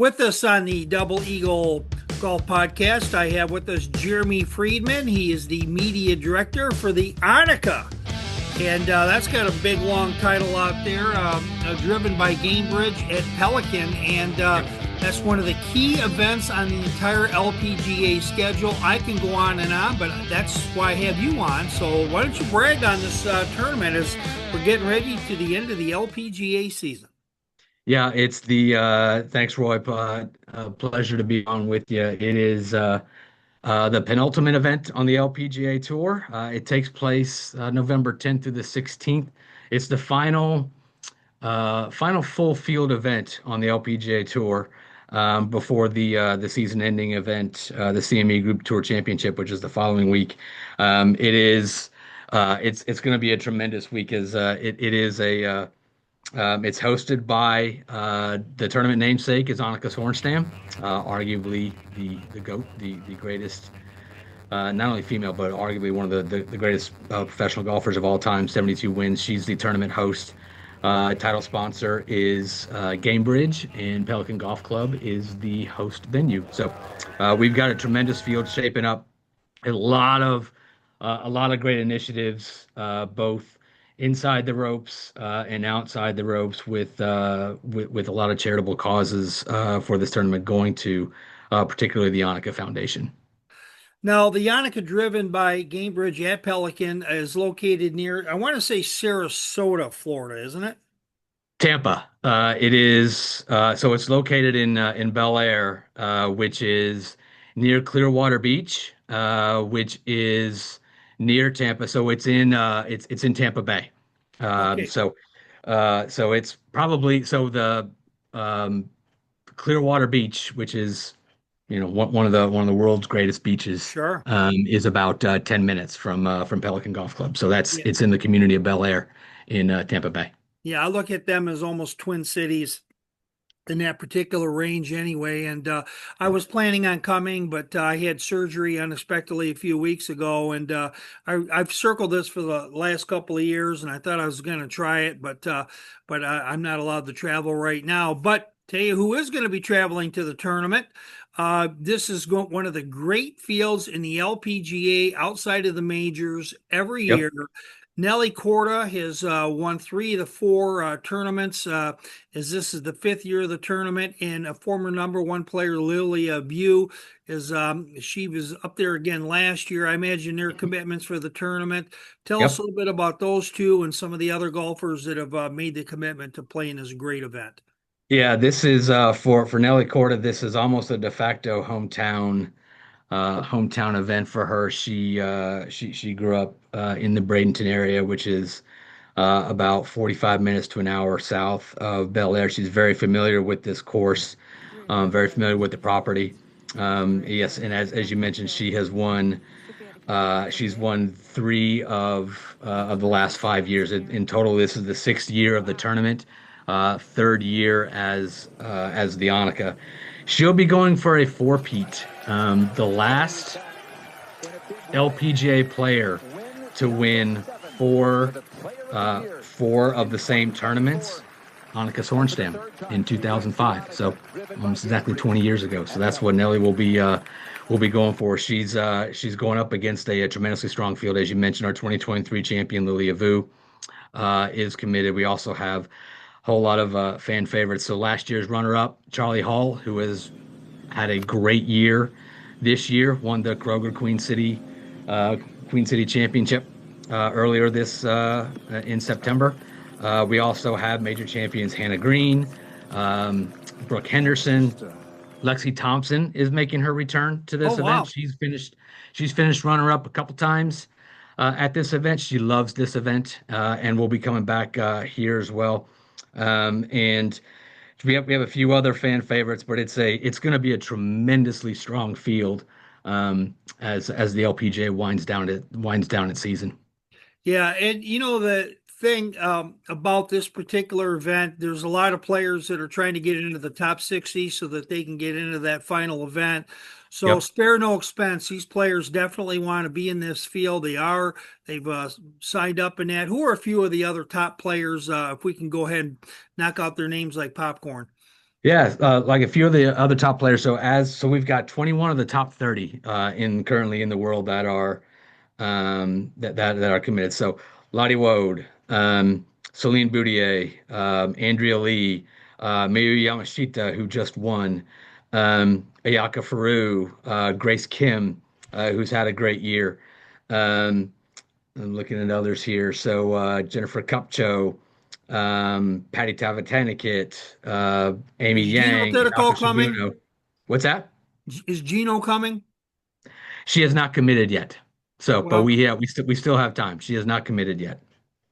With us on the Double Eagle Golf Podcast, I have with us Jeremy Friedman. He is the media director for the Annika. And that's got a big, long title out there, driven by Gainbridge at Pelican. And that's one of the key events on the entire LPGA schedule. I can go on and on, but that's why I have you on. So why don't you brag on this tournament as we're getting ready to the end of the LPGA season? Yeah, it's the thanks, Roy. Pleasure to be on with you. It is the penultimate event on the LPGA Tour. It takes place November 10th through the 16th. It's the final full field event on the LPGA Tour before the season-ending event, the CME Group Tour Championship, which is the following week. It's going to be a tremendous week as it is a it's hosted by the tournament namesake is Annika Sorenstam, arguably the GOAT, the greatest, not only female, but arguably one of the greatest professional golfers of all time, 72 wins. She's the tournament host. Title sponsor is Gainbridge, and Pelican Golf Club is the host venue. So we've got a tremendous field shaping up. A lot of great initiatives, both inside the ropes and outside the ropes, with a lot of charitable causes for this tournament going to particularly the Annika Foundation. Now, the Annika driven by Gainbridge at Pelican is located near, I want to say Sarasota, Florida, isn't it? Tampa. It is so it's located in Bel Air, which is near Clearwater Beach, which is near Tampa. So it's in Tampa Bay. Um, Okay, so so it's probably the um, Clearwater Beach, which is one of the world's greatest beaches, sure. is about 10 minutes from Pelican Golf Club. So Yeah. it's in the community of Bel Air in Tampa Bay. Yeah, I look at them as almost twin cities in that particular range anyway. And I was planning on coming, but I had surgery unexpectedly a few weeks ago. And I've circled this for the last couple of years, and I thought I was going to try it, but I'm not allowed to travel right now. But tell you who is going to be traveling to the tournament. This is one of the great fields in the LPGA outside of the majors every Yep. year. Nelly Corda has won three of the four tournaments. As this is the fifth year of the tournament, and a former number one player, Lilia Bew, is she was up there again last year. I imagine their commitments for the tournament. Tell us Yep. a little bit about those two and some of the other golfers that have made the commitment to play in this great event. Yeah, this is for Nelly Corda. This is almost a de facto hometown event for her. She grew up in the Bradenton area, which is about 45 minutes to an hour south of Bel Air. She's very familiar with this course, very familiar with the property. Yes, and as you mentioned, she's won three of the last 5 years. In total, this is the sixth year of the tournament, third year as the Annika. She'll be going for a four-peat. The last LPGA player to win four of the same tournaments, Annika Sorenstam in 2005. So almost exactly 20 years ago. So that's what Nelly will be going for. She's going up against a tremendously strong field. As you mentioned, our 2023 champion Lilia Vu is committed. We also have a whole lot of fan favorites. So last year's runner-up, Charlie Hall, who has had a great year this year, won the Kroger Queen City Championship earlier this in September. We also have major champions Hannah Green, Brooke Henderson, Lexi Thompson is making her return to Oh, this event. wow. She's finished runner up a couple times at this event. She loves this event and will be coming back here as well. And we have a few other fan favorites, but it's going to be a tremendously strong field as the LPGA winds down its season. Yeah, and you know the thing about this particular event, there's a lot of players that are trying to get into the top 60 so that they can get into that final event. So Yep. spare no expense. These players definitely want to be in this field. They've signed up in that. Who are a few of the other top players? If we can go ahead and knock out their names like popcorn. Yeah, like a few of the other top players. So we've got 21 of the top 30 in currently in the world that are that are committed. So Lottie Wode, Celine Boutier, Andrea Lee, Mayu Yamashita, who just won, Ayaka Faru, Grace Kim, who's had a great year. Um, I'm looking at others here. So Jennifer Kupcho, Patty Tavatanakit, Amy Is Gino Yang, Titico Naoko coming? Shibuno. What's that? Is Gino coming? She has not committed yet. So, but Well, we still have time. She has not committed yet.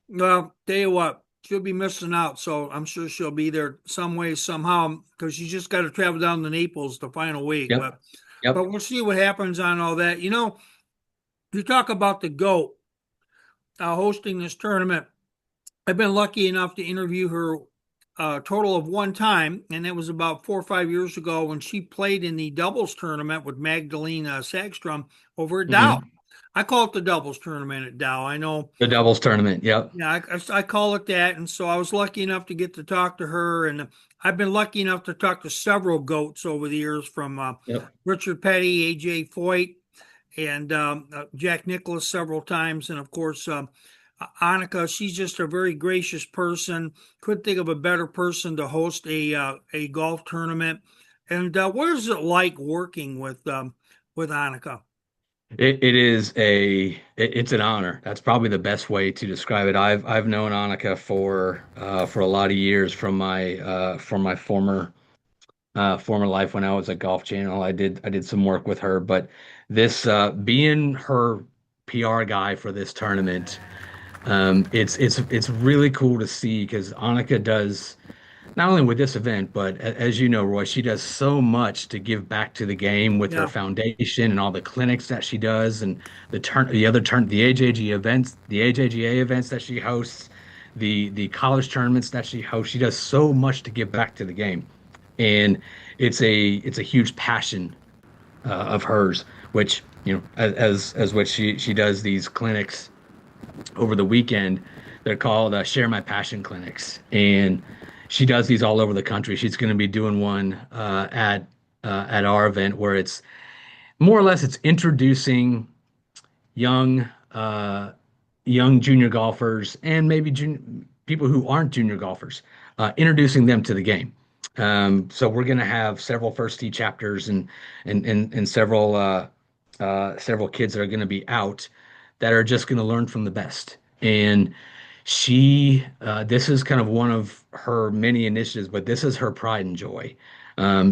well, tell you what, she'll be missing out. So I'm sure she'll be there some way, somehow, because she's just got to travel down to Naples the final week. Yep. But Yep. we'll see what happens on all that. You talk about the GOAT hosting this tournament. I've been lucky enough to interview her a total of one time, and it was about 4 or 5 years ago when she played in the doubles tournament with Magdalena Sagstrom over at Dow. Hmm. I call it the doubles tournament at Dow. I know, The doubles tournament. Yep. yeah, I call it that. And so I was lucky enough to get to talk to her. And I've been lucky enough to talk to several GOATs over the years from Yep. Richard Petty, AJ Foyt, and Jack Nicklaus several times. And of course, Annika, she's just a very gracious person. Couldn't think of a better person to host a golf tournament. And what is it like working with Annika? It's an honor. That's probably the best way to describe it. I've known Annika for a lot of years from my former life when I was at Golf Channel. I did some work with her, but this being her PR guy for this tournament, it's really cool to see because Annika does not only with this event, but as you know, Roy, she does so much to give back to the game with her Yeah. foundation and all the clinics that she does, and the AJGA events that she hosts, the college tournaments that she hosts. She does so much to give back to the game, and it's a huge passion of hers, which as what she does these clinics over the weekend. They're called Share My Passion clinics, and she does these all over the country. She's going to be doing one at our event where it's more or less it's introducing young young junior golfers and maybe people who aren't junior golfers, introducing them to the game. So we're going to have several first tee chapters and several kids that are going to be out that are just going to learn from the best. And this is kind of one of her many initiatives, but this is her pride and joy.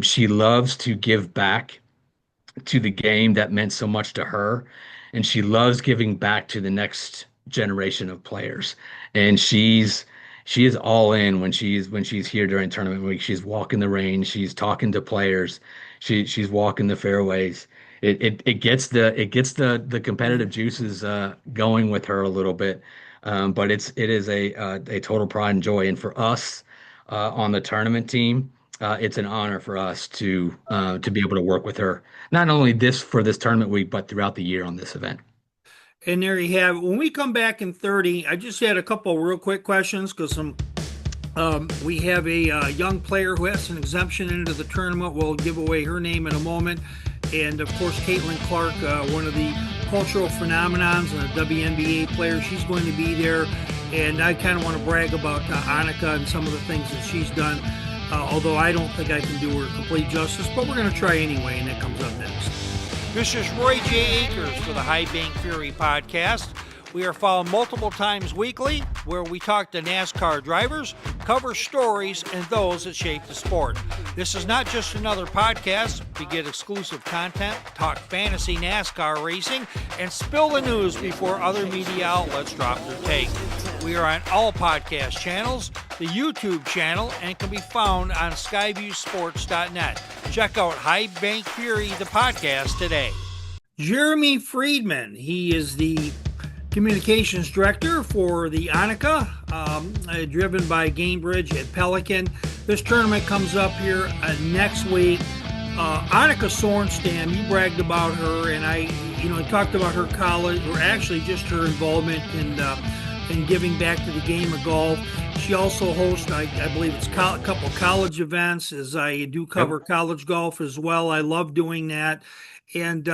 She loves to give back to the game that meant so much to her, and she loves giving back to the next generation of players. And she is all in when she's here during tournament week. She's walking the range, she's talking to players, she's walking the fairways. It gets the competitive juices going with her a little bit, but it is a total pride and joy. And for us on the tournament team, it's an honor for us to be able to work with her, not only for this tournament week, but throughout the year on this event. And there you have it. When we come back in 30, I just had a couple real quick questions because we have a young player who has an exemption into the tournament. We'll give away her name in a moment. And of course, Caitlin Clark, one of the cultural phenomenons and a WNBA player, she's going to be there. And I kind of want to brag about Annika and some of the things that she's done, although I don't think I can do her complete justice, but we're going to try anyway, and that comes up next. This is Roy J. Akers for the High Bank Fury podcast. We are followed multiple times weekly where we talk to NASCAR drivers, cover stories, and those that shape the sport. This is not just another podcast. We get exclusive content, talk fantasy NASCAR racing, and spill the news before other media outlets drop their take. We are on all podcast channels, the YouTube channel, and can be found on skyviewsports.net. Check out High Bank Fury, the podcast, today. Jeremy Friedman, he is the communications director for the Annika, driven by Gainbridge at Pelican. This tournament comes up here next week. Annika Sorenstam, you bragged about her, and I talked about her college, or actually just her involvement in and giving back to the game of golf. She also hosts, I believe it's a couple college events, as I do cover Yep. college golf as well. I love doing that. And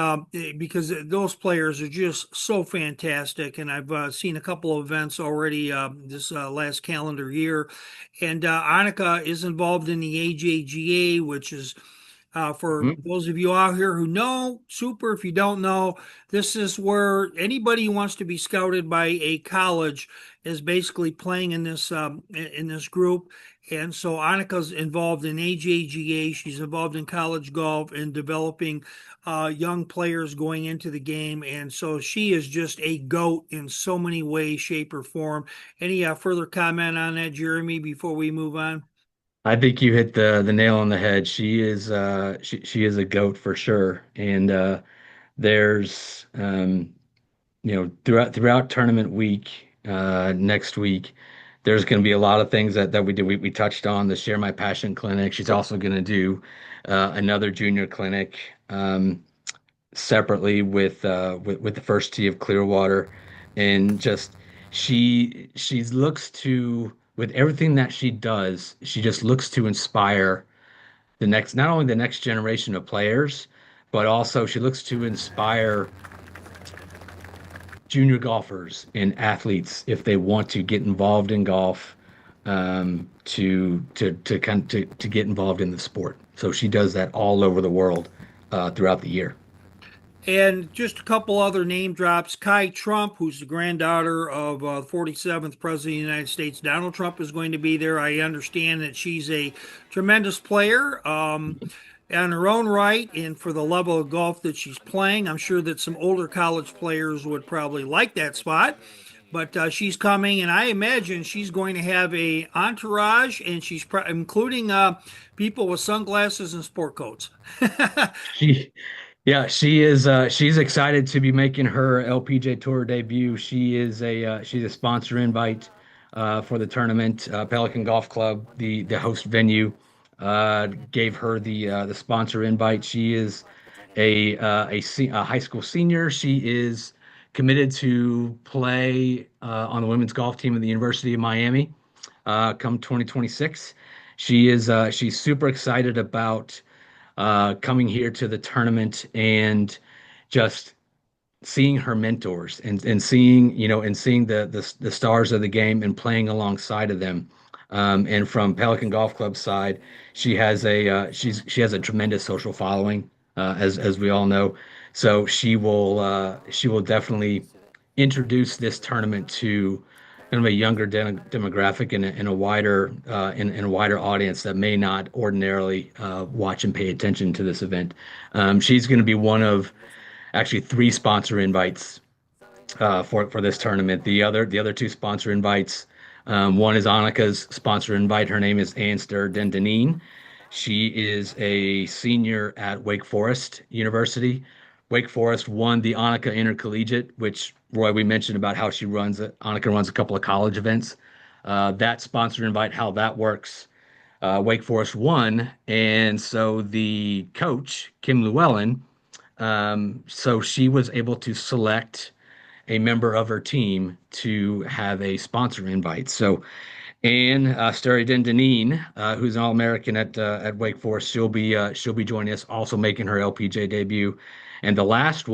because those players are just so fantastic. And I've seen a couple of events already this last calendar year. And Annika is involved in the AJGA, which is for Mhm. those of you out here who know, super. If you don't know, this is where anybody who wants to be scouted by a college is basically playing in this group. And so Annika's involved in AJGA. She's involved in college golf and developing young players going into the game. And so she is just a goat in so many ways, shape, or form. Any further comment on that, Jeremy, before we move on? I think you hit the nail on the head. She is a goat for sure. And there's throughout tournament week, next week, there's going to be a lot of things that we do. We touched on the Share My Passion clinic. She's also going to do another junior clinic separately with the first tee of Clearwater, and just she looks to with everything that she does, she just looks to inspire the next not only the next generation of players, but also she looks to inspire junior golfers and athletes if they want to get involved in golf, to get involved in the sport. So she does that all over the world throughout the year. And just a couple other name drops. Kai Trump, who's the granddaughter of 47th President of the United States, Donald Trump, is going to be there. I understand that she's a tremendous player on her own right and for the level of golf that she's playing. I'm sure that some older college players would probably like that spot. But she's coming, and I imagine she's going to have a entourage, and she's including people with sunglasses and sport coats. She Yeah, she is. She's excited to be making her LPGA Tour debut. She's a sponsor invite for the tournament. Pelican Golf Club, the host venue, gave her the sponsor invite. She is a high school senior. She is committed to play on the women's golf team of the University of Miami come 2026. She's super excited about coming here to the tournament and just seeing her mentors and seeing the stars of the game and playing alongside of them. And from Pelican Golf Club side, she has a tremendous social following, as we all know. So she will definitely introduce this tournament to kind of a younger demographic and a wider in a wider audience that may not ordinarily watch and pay attention to this event. She's going to be one of actually three sponsor invites for this tournament. The other two sponsor invites, one is Annika's sponsor invite. Her name is Anster Dendenine. She is a senior at Wake Forest University. Wake Forest won the Annika Intercollegiate, which Roy, we mentioned about how she runs it. Annika runs a couple of college events. That sponsor invite, how that works. Wake Forest won, and so the coach Kim Llewellyn, so she was able to select a member of her team to have a sponsor invite. So Anne Dendenine, who's an All-American at Wake Forest, she'll be joining us, also making her LPGA debut. And the last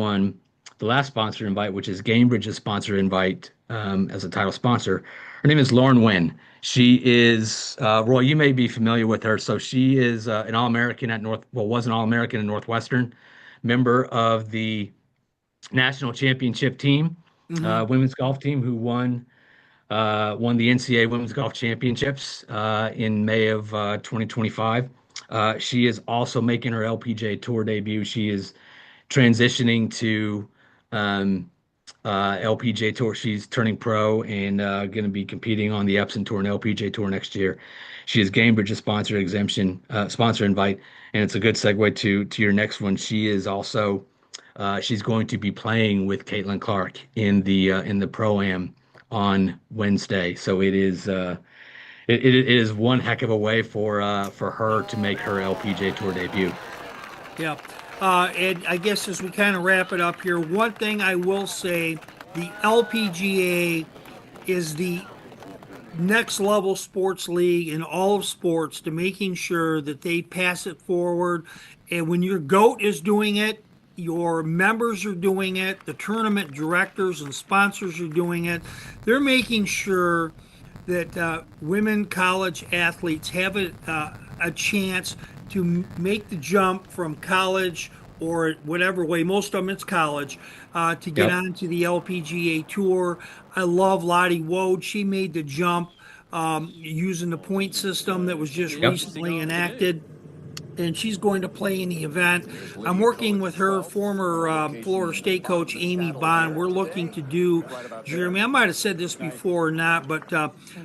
sponsor invite, which is Gainbridge's sponsor invite as a title sponsor, her name is Lauren Wynn. She is Roy. You may be familiar with her. So she is an All-American was an All-American at Northwestern, member of the national championship team, Hmm. women's golf team, who won the NCAA Women's Golf Championships in May of 2025. She is also making her LPGA Tour debut. She is transitioning to um, LPGA Tour. She's turning pro and going to be competing on the Epson Tour and LPGA Tour next year. She is Gainbridge's sponsor invite, and it's a good segue to your next one. She is also she's going to be playing with Caitlin Clark in the Pro-Am on Wednesday. So it is one heck of a way for her to make her LPGA Tour debut. Yeah. And I guess as we kind of wrap it up here, one thing I will say, the LPGA is the next level sports league in all of sports to making sure that they pass it forward. And when your GOAT is doing it, your members are doing it, the tournament directors and sponsors are doing it. They're making sure that women college athletes have a chance to make the jump from college or whatever way, most of them it's college, to get onto the LPGA tour. I love Lottie Wode. She made the jump using the point system that was just recently enacted, and she's going to play in the event. I'm working with her former Florida State coach, Amy Bond. We're looking to do, Jeremy, I might have said this before or not, but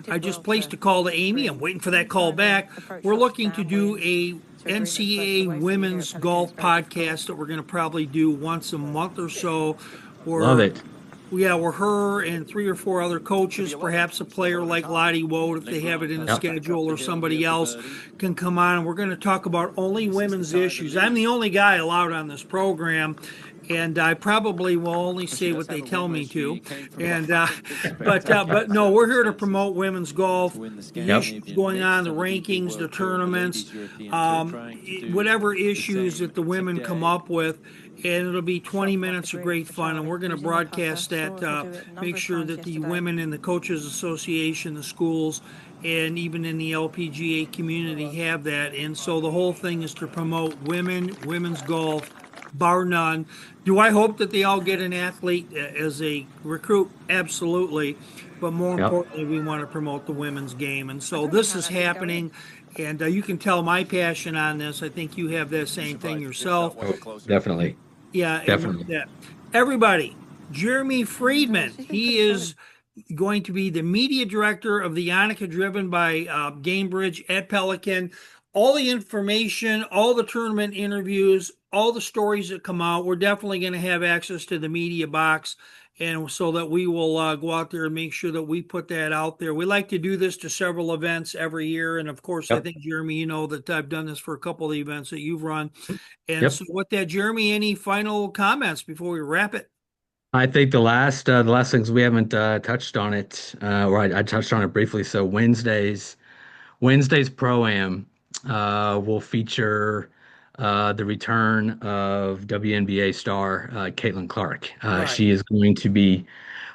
I just placed a call to Amy. I'm waiting for that call back. We're looking to do a NCAA women's golf podcast that we're going to probably do once a month or so. Love it. Yeah, we're her and 3 or 4 other coaches, perhaps a player like Lottie Wode, if they have it in a schedule, or somebody else can come on. And we're going to talk about only women's issues. I'm the only guy allowed on this program, and I probably will only say what they tell me to. And but no, we're here to promote women's golf, the issues going on, the rankings, the tournaments, whatever issues that the women come up with. And it'll be 20 minutes of great fun, and we're going to broadcast that, make sure that the women in the Coaches Association, the schools, and even in the LPGA community have that. And so the whole thing is to promote women's golf, bar none. Do I hope that they all get an athlete as a recruit? Absolutely. But more importantly, we want to promote the women's game. And so this is happening. And you can tell my passion on this. I think you have that same thing yourself. Oh, definitely. Yeah, definitely. Everybody, Jeremy Friedman, he is going to be the media director of the Annika, driven by Gainbridge at Pelican. All the information, all the tournament interviews, all the stories that come out, we're definitely going to have access to the media box, and so that we will go out there and make sure that we put that out there. We like to do this to several events every year, and of course, I think, Jeremy, you know that I've done this for a couple of the events that you've run. And so with that, Jeremy, any final comments before we wrap it? I think the last things we haven't touched on it, or I touched on it briefly. So Wednesday's Pro-Am will feature the return of WNBA star Caitlin Clark. She is going to be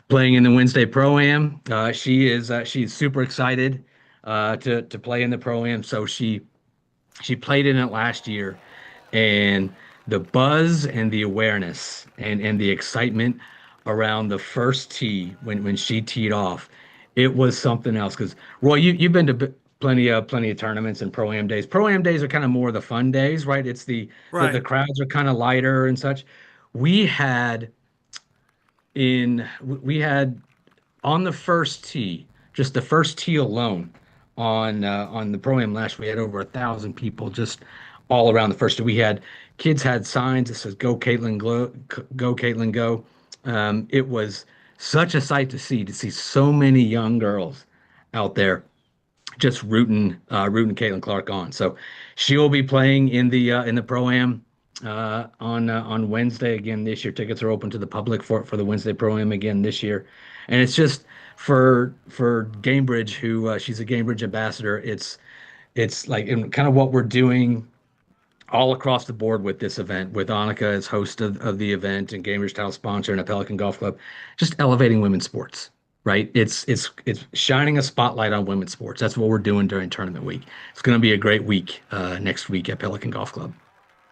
playing in the Wednesday Pro-Am. She's super excited to play in the Pro-Am. So she played in it last year, and the buzz and the awareness and the excitement around the first tee when she teed off, it was something else. Because Roy, you've been to plenty of tournaments and Pro-Am days. Pro-Am days are kind of more the fun days, right? It's the crowds are kind of lighter and such. We had on the first tee, just the first tee alone on the Pro-Am last, we had over 1,000 people just all around the first tee. We had kids had signs that says "Go Caitlin, go Caitlin, go." It was such a sight to see so many young girls out there just rooting Caitlin Clark on. So she'll be playing in the Pro-Am on Wednesday again this year. Tickets are open to the public for the Wednesday Pro-Am again this year, and it's just for Gainbridge, who she's a Gainbridge ambassador. It's like kind of what we're doing all across the board with this event, with Annika as host of the event and Gainbridge title sponsor and a Pelican Golf Club, just elevating women's sports. Right, it's shining a spotlight on women's sports. That's what we're doing during tournament week. It's going to be a great week next week at Pelican Golf Club.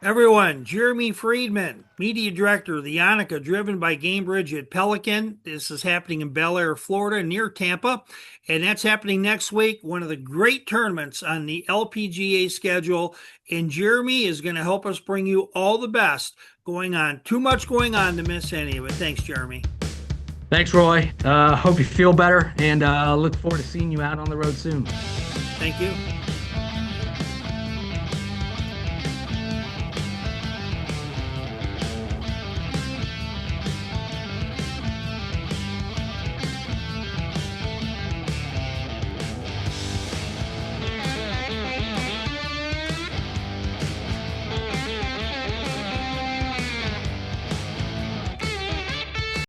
Everyone, Jeremy Friedman, media director of the Annika, driven by Gainbridge at Pelican. This is happening in Bel Air, Florida, near Tampa, and that's happening next week. One of the great tournaments on the LPGA schedule, and Jeremy is going to help us bring you all the best going on. Too much going on to miss any of it. Thanks, Jeremy. Thanks, Roy. Hope you feel better, and look forward to seeing you out on the road soon. Thank you.